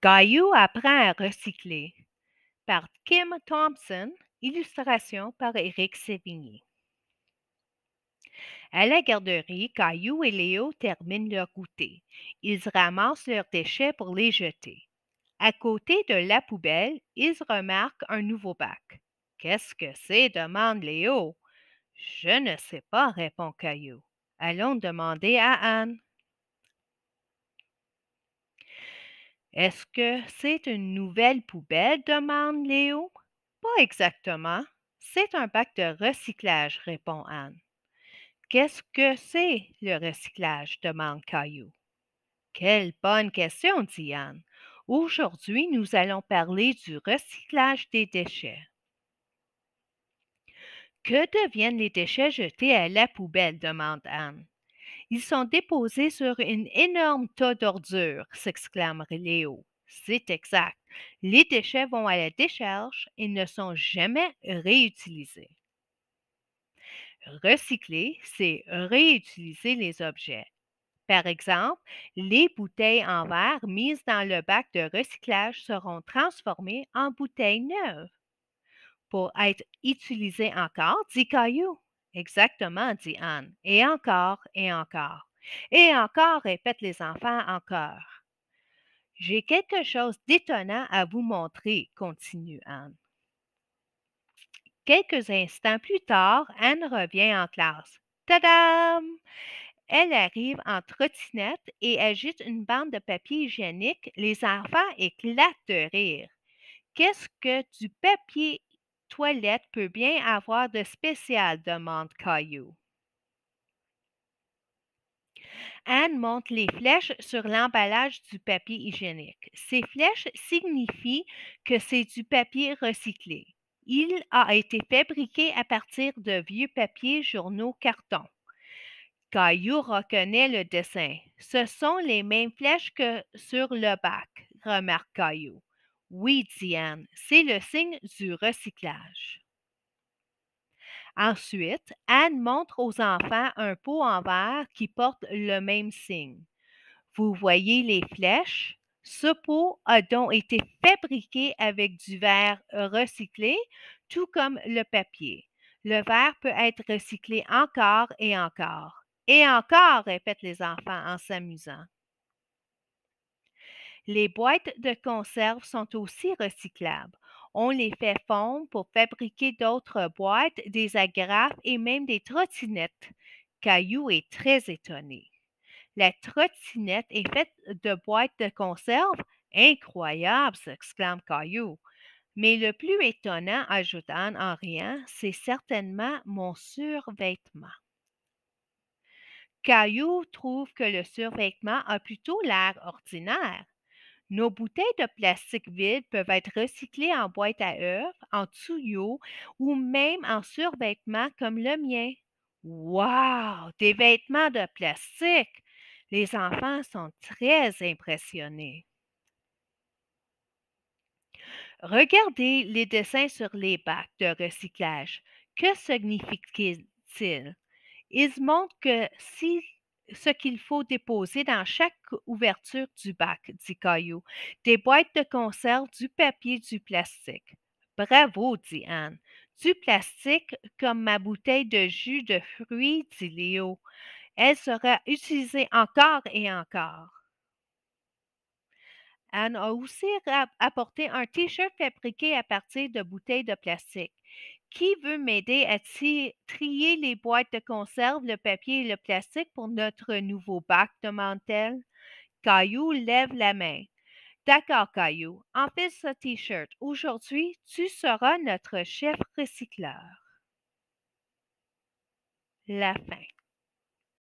Caillou apprend à recycler par Kim Thompson, illustration par Éric Sévigny. À la garderie, Caillou et Léo terminent leur goûter. Ils ramassent leurs déchets pour les jeter. À côté de la poubelle, ils remarquent un nouveau bac. Qu'est-ce que c'est? Demande Léo. Je ne sais pas, répond Caillou. Allons demander à Anne. Est-ce que c'est une nouvelle poubelle? Demande Léo. Pas exactement. C'est un bac de recyclage, répond Anne. Qu'est-ce que c'est le recyclage? Demande Caillou. Quelle bonne question, dit Anne. Aujourd'hui, nous allons parler du recyclage des déchets. Que deviennent les déchets jetés à la poubelle? Demande Anne. Ils sont déposés sur une énorme tas d'ordures, s'exclame Léo. C'est exact. Les déchets vont à la décharge et ne sont jamais réutilisés. Recycler, c'est réutiliser les objets. Par exemple, les bouteilles en verre mises dans le bac de recyclage seront transformées en bouteilles neuves pour être utilisées encore, dit Caillou. Exactement, dit Anne. Et encore, et encore. Et encore, répètent les enfants en chœur. J'ai quelque chose d'étonnant à vous montrer, continue Anne. Quelques instants plus tard, Anne revient en classe. Tadam! Elle arrive en trottinette et agite une bande de papier hygiénique. Les enfants éclatent de rire. Qu'est-ce que du papier toilette peut bien avoir de spécial? Demande Caillou. Anne montre les flèches sur l'emballage du papier hygiénique. Ces flèches signifient que c'est du papier recyclé. Il a été fabriqué à partir de vieux papiers, journaux, cartons. Caillou reconnaît le dessin. Ce sont les mêmes flèches que sur le bac, remarque Caillou. Oui, dit Anne, c'est le signe du recyclage. Ensuite, Anne montre aux enfants un pot en verre qui porte le même signe. Vous voyez les flèches? Ce pot a donc été fabriqué avec du verre recyclé, tout comme le papier. Le verre peut être recyclé encore et encore. Et encore, répètent les enfants en s'amusant. Les boîtes de conserve sont aussi recyclables. On les fait fondre pour fabriquer d'autres boîtes, des agrafes et même des trottinettes. Caillou est très étonné. La trottinette est faite de boîtes de conserve? Incroyable, s'exclame Caillou. Mais le plus étonnant, ajoute Anne en riant, c'est certainement mon survêtement. Caillou trouve que le survêtement a plutôt l'air ordinaire. Nos bouteilles de plastique vides peuvent être recyclées en boîte à œufs, en tuyaux ou même en survêtements comme le mien. Wow! Des vêtements de plastique! Les enfants sont très impressionnés. Regardez les dessins sur les bacs de recyclage. Que signifient-ils? Ils montrent que si ce qu'il faut déposer dans chaque ouverture du bac, dit Caillou, des boîtes de conserve, du papier, du plastique. Bravo, dit Anne. Du plastique comme ma bouteille de jus de fruits, dit Léo. Elle sera utilisée encore et encore. Anne a aussi apporté un T-shirt fabriqué à partir de bouteilles de plastique. Qui veut m'aider à trier les boîtes de conserve, le papier et le plastique pour notre nouveau bac? Demande-t-elle. Caillou lève la main. D'accord, Caillou, en fais ce T-shirt. Aujourd'hui, tu seras notre chef recycleur. La fin.